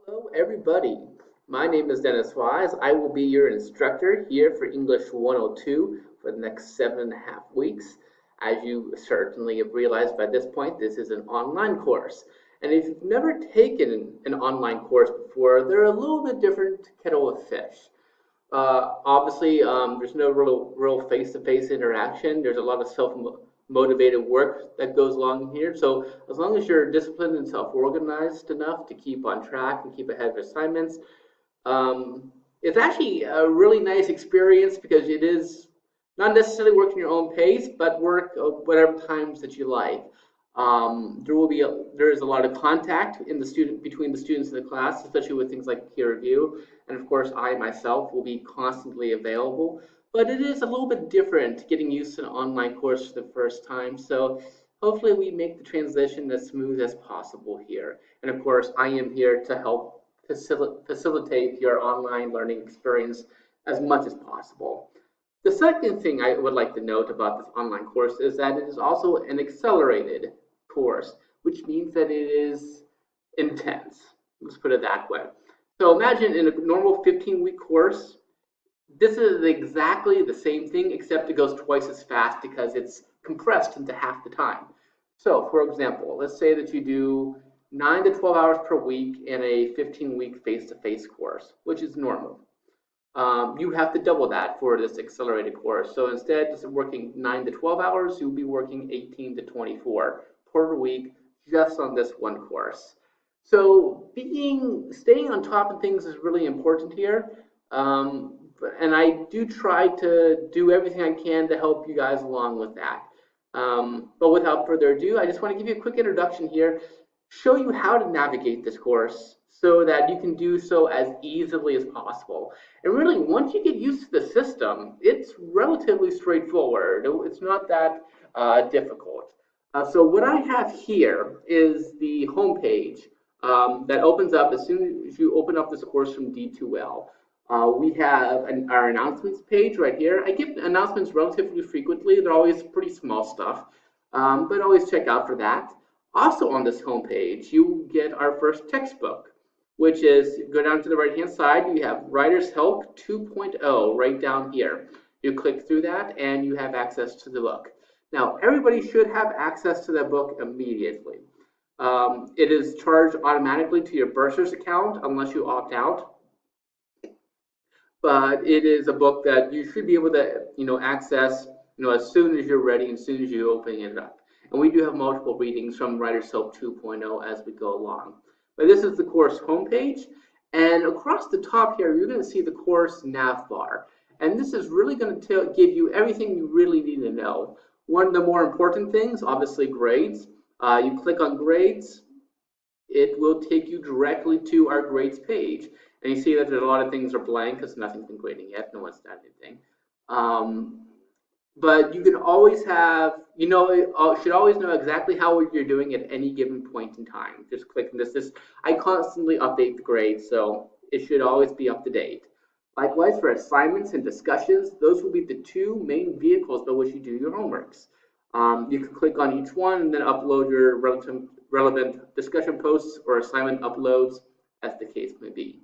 Hello, everybody. My name is Dennis Wise. I will be your instructor here for English 102 for the next 7.5 weeks. As you certainly have realized by this point, this is an online course. And if you've never taken an online course before, they're a little bit different kettle of fish. Obviously, there's no real face-to-face interaction. There's a lot of self-motivated work that goes along here. So as long as you're disciplined and self-organized enough to keep on track and keep ahead of assignments, it's actually a really nice experience because it is not necessarily working your own pace, but work whatever times that you like. There is a lot of contact in the student between the students in the class, especially with things like peer review, and of course I myself will be constantly available. But it is a little bit different getting used to an online course for the first time. So hopefully we make the transition as smooth as possible here. And of course I am here to help facilitate your online learning experience as much as possible. The second thing I would like to note about this online course is that it is also an accelerated course, which means that it is intense. Let's put it that way. So imagine in a normal 15-week course, this is exactly the same thing, except it goes twice as fast because it's compressed into half the time. So, for example, let's say that you do 9 to 12 hours per week in a 15-week face-to-face course, which is normal. You have to double that for this accelerated course. So instead of working 9 to 12 hours, you'll be working 18 to 24 per week just on this one course. So staying on top of things is really important here. And I do try to do everything I can to help you guys along with that. But without further ado, I just want to give you a quick introduction here, show you how to navigate this course so that you can do so as easily as possible. And really, once you get used to the system, it's relatively straightforward. It's not that difficult. So what I have here is the homepage that opens up as soon as you open up this course from D2L. We have our announcements page right here. I give announcements relatively frequently. They're always pretty small stuff, but always check out for that. Also on this homepage, you get our first textbook, which is, go down to the right-hand side, you have Writer's Help 2.0 right down here. You click through that and you have access to the book. Now, everybody should have access to that book immediately. It is charged automatically to your Bursar's account unless you opt out. But it is a book that you should be able to, access, as soon as you're ready and as soon as you open it up. And we do have multiple readings from Writer's Help 2.0 as we go along. But this is the course homepage, and across the top here, you're going to see the course nav bar. And this is really going to give you everything you really need to know. One of the more important things, obviously, grades. You click on grades, it will take you directly to our grades page. And you see that there's a lot of things are blank because nothing's been graded yet. No one's done anything. But you can always have, should always know exactly how you're doing at any given point in time. Just clicking this. I constantly update the grades, so it should always be up to date. Likewise, for assignments and discussions, those will be the two main vehicles by which you do your homeworks. You can click on each one and then upload your relevant discussion posts or assignment uploads, as the case may be.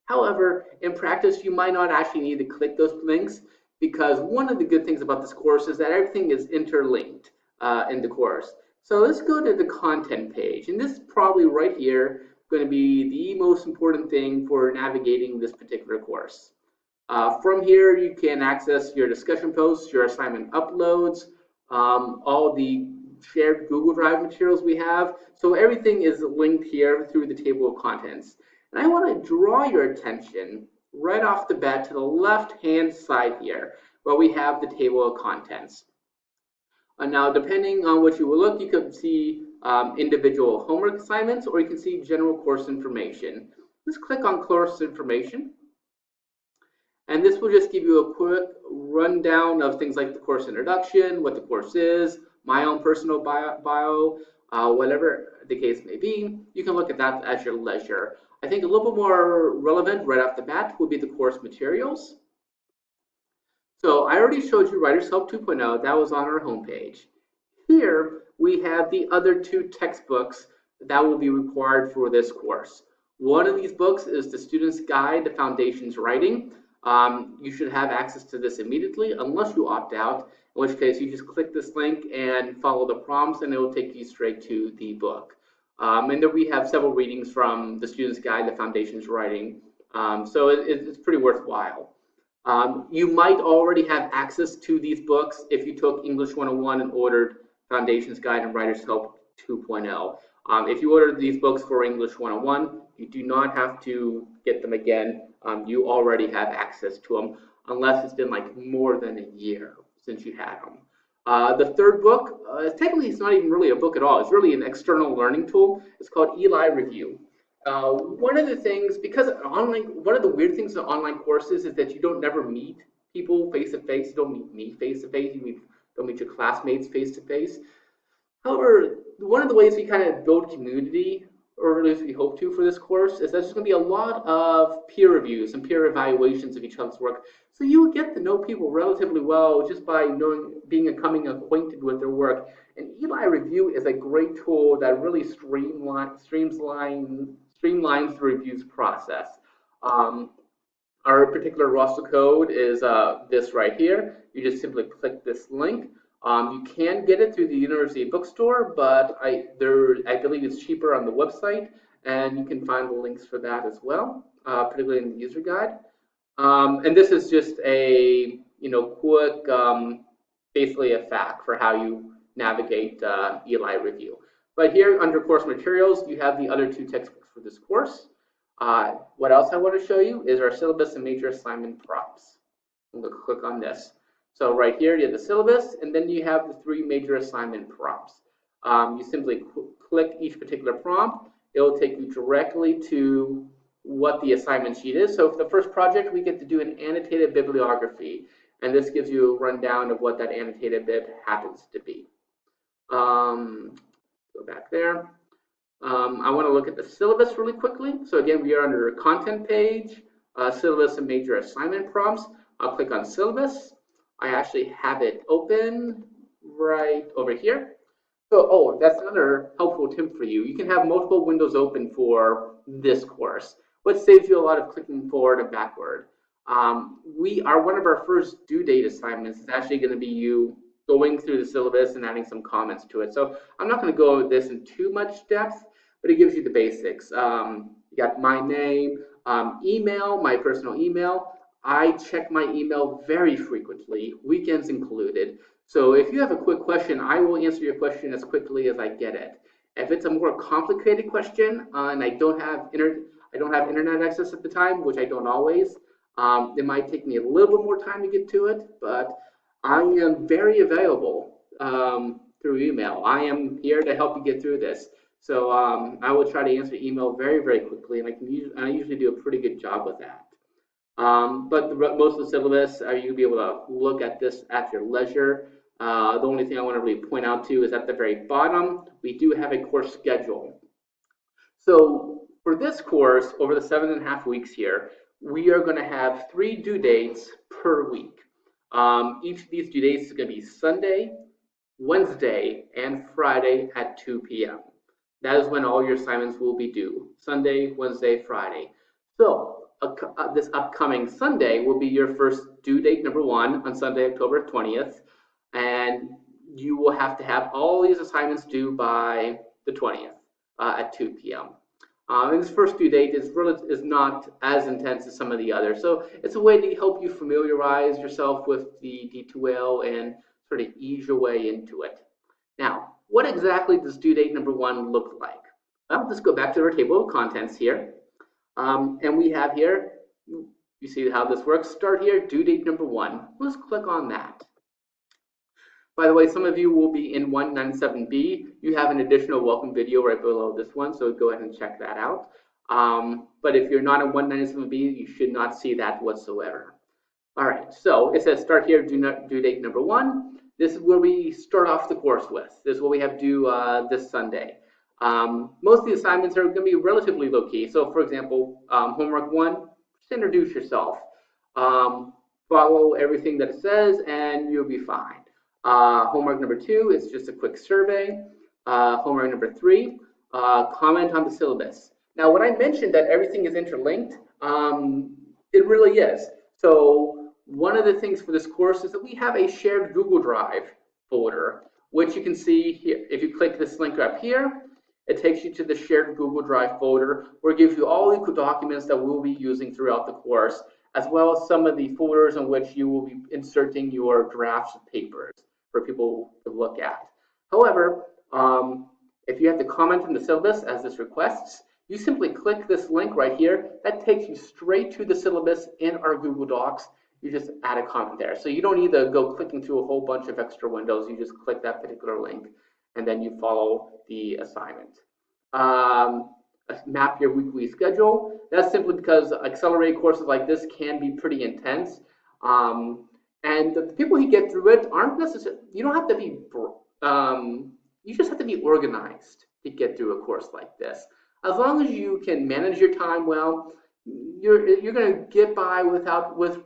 However, in practice, you might not actually need to click those links, because one of the good things about this course is that everything is interlinked in the course. So let's go to the content page. And this is probably right here going to be the most important thing for navigating this particular course. From here, you can access your discussion posts, your assignment uploads, all the shared Google Drive materials we have. So everything is linked here through the table of contents. And I want to draw your attention right off the bat to the left-hand side here, where we have the table of contents. Now, depending on what you will look, you can see individual homework assignments, or you can see general course information. Let's click on course information. And this will just give you a quick rundown of things like the course introduction, what the course is, my own personal bio, whatever the case may be. You can look at that at your leisure. I think a little bit more relevant right off the bat would be the course materials. So I already showed you Writer's Help 2.0. That was on our homepage. Here we have the other two textbooks that will be required for this course. One of these books is The Student's Guide to Foundations Writing. You should have access to this immediately unless you opt out, in which case you just click this link and follow the prompts and it will take you straight to the book. And then we have several readings from The Student's Guide to Foundations Writing, so it's pretty worthwhile. You might already have access to these books if you took English 101 and ordered Foundations Guide and Writer's Help 2.0. If you ordered these books for English 101, you do not have to get them again. You already have access to them, unless it's been like more than a year since you had them. The third book, technically it's not even really a book at all. It's really an external learning tool. It's called Eli Review. One of the things, because one of the weird things in online courses is that you don't never meet people face to face. You don't meet me face to face. Don't meet your classmates face to face. However, one of the ways we kind of build community, or at least we hope to for this course, is that there's going to be a lot of peer reviews and peer evaluations of each other's work. So you will get to know people relatively well just by becoming acquainted with their work. And Eli Review is a great tool that really streamlines the reviews process. Um, our particular raster code is this right here. You just simply click this link. You can get it through the university bookstore, but I believe it's cheaper on the website, and you can find the links for that as well, particularly in the user guide. And this is just a quick, basically a fact for how you navigate Eli Review. But here under course materials, you have the other two textbooks for this course. What else I want to show you is our syllabus and major assignment prompts. I'm going to click on this. So right here, you have the syllabus, and then you have the three major assignment prompts. You simply click each particular prompt. It will take you directly to what the assignment sheet is. So for the first project, we get to do an annotated bibliography, and this gives you a rundown of what that annotated bib happens to be. Go back there. I want to look at the syllabus really quickly. So again, we are under content page, syllabus and major assignment prompts. I'll click on syllabus. I actually have it open right over here. So, that's another helpful tip for you. You can have multiple windows open for this course, which saves you a lot of clicking forward and backward. One of our first due date assignments is actually going to be you going through the syllabus and adding some comments to it. So I'm not going to go over this in too much depth, but it gives you the basics. You got my name, email, my personal email. I check my email very frequently, weekends included. So if you have a quick question, I will answer your question as quickly as I get it. If it's a more complicated question and I don't have internet access at the time, which I don't always, it might take me a little bit more time to get to it, but I am very available through email. I am here to help you get through this. So I will try to answer email very, very quickly, and I usually do a pretty good job with that. But most of the syllabus, you'll be able to look at this at your leisure. The only thing I want to really point out to is at the very bottom, we do have a course schedule. So for this course, over the 7.5 weeks here, we are going to have 3 due dates per week. Each of these due dates is going to be Sunday, Wednesday, and Friday at 2 p.m. That is when all your assignments will be due. Sunday, Wednesday, Friday. So this upcoming Sunday will be your first due date number 1 on Sunday, October 20th. And you will have to have all these assignments due by the 20th at 2 p.m. And this first due date is not as intense as some of the others. So it's a way to help you familiarize yourself with the D2L and sort of ease your way into it. Now, what exactly does due date number 1 look like? Well, let's go back to our table of contents here. And we have here, you see how this works. Start here, due date number 1. Let's click on that. By the way, some of you will be in 197B. You have an additional welcome video right below this one, so go ahead and check that out. But if you're not in 197B, you should not see that whatsoever. All right, so it says start here, due date number 1. This is where we start off the course with. This is what we have due this Sunday. Most of the assignments are going to be relatively low-key. So, for example, homework 1, just introduce yourself. Follow everything that it says, and you'll be fine. Homework number 2 is just a quick survey. Homework number 3, comment on the syllabus. Now, when I mentioned that everything is interlinked, it really is. So one of the things for this course is that we have a shared Google Drive folder, which you can see here. If you click this link up here, it takes you to the shared Google Drive folder, where it gives you all the documents that we'll be using throughout the course, as well as some of the folders in which you will be inserting your drafts of papers for people to look at. However, if you have to comment on the syllabus as this requests, you simply click this link right here. That takes you straight to the syllabus in our Google Docs. You just add a comment there. So you don't need to go clicking through a whole bunch of extra windows. You just click that particular link, and then you follow the assignment. Map your weekly schedule. That's simply because accelerated courses like this can be pretty intense. And the people who get through it aren't necessarily, you don't have to be, you just have to be organized to get through a course like this. As long as you can manage your time well, you're going to get by with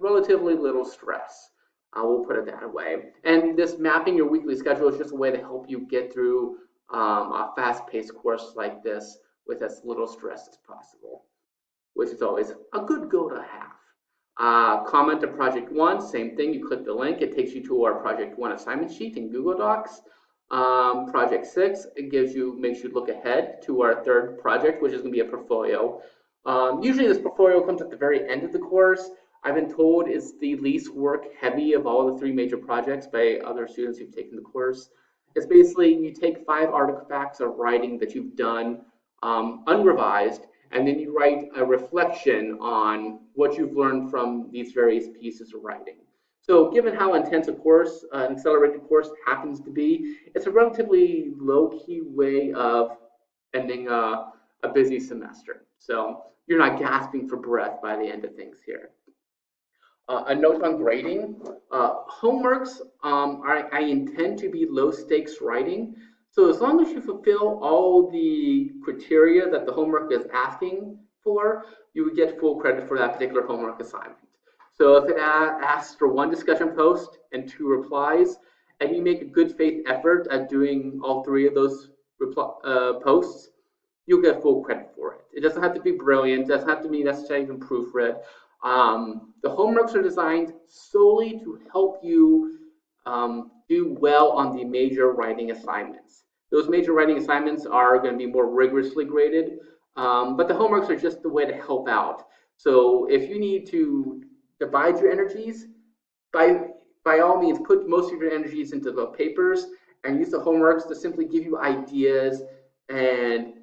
relatively little stress. We'll put it that way. And this mapping your weekly schedule is just a way to help you get through a fast-paced course like this with as little stress as possible, which is always a good goal to have. Comment to Project 1, same thing. You click the link. It takes you to our Project 1 assignment sheet in Google Docs. Project 6, it makes you look ahead to our third project, which is going to be a portfolio. Usually this portfolio comes at the very end of the course. I've been told it's the least work heavy of all the 3 major projects by other students who've taken the course. It's basically you take 5 artifacts of writing that you've done unrevised, and then you write a reflection on what you've learned from these various pieces of writing. So given how intense a course, an accelerated course happens to be, it's a relatively low-key way of ending a busy semester. So you're not gasping for breath by the end of things here. A note on grading. Homeworks I intend to be low-stakes writing. So as long as you fulfill all the criteria that the homework is asking for, you would get full credit for that particular homework assignment. So if it asks for 1 discussion post and 2 replies, and you make a good faith effort at doing all 3 of those posts, you'll get full credit for it. It doesn't have to be brilliant. It doesn't have to be necessarily even proofread. The homeworks are designed solely to help you do well on the major writing assignments. Those major writing assignments are going to be more rigorously graded, but the homeworks are just the way to help out. So if you need to divide your energies, by all means, put most of your energies into the papers and use the homeworks to simply give you ideas and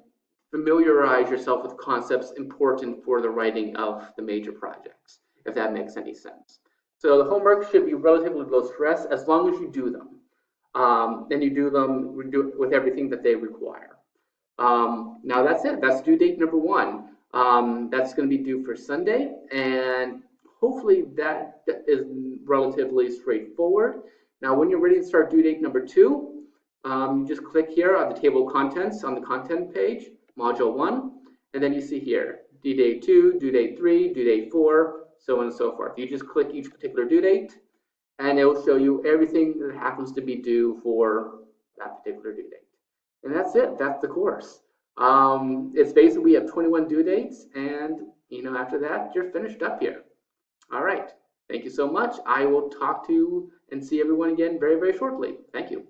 familiarize yourself with concepts important for the writing of the major projects, if that makes any sense. So the homework should be relatively low stress as long as you do them. And you do them with everything that they require. Now that's it. That's due date number 1. That's going to be due for Sunday, and hopefully that is relatively straightforward. Now, when you're ready to start due date number 2, you just click here on the table of contents on the content page, module 1, and then you see here, due date 2, due date 3, due date 4, so on and so forth. You just click each particular due date, and it will show you everything that happens to be due for that particular due date. And that's it. That's the course. It's basically we have 21 due dates, and after that, you're finished up here. All right. Thank you so much. I will talk to and see everyone again very, very shortly. Thank you.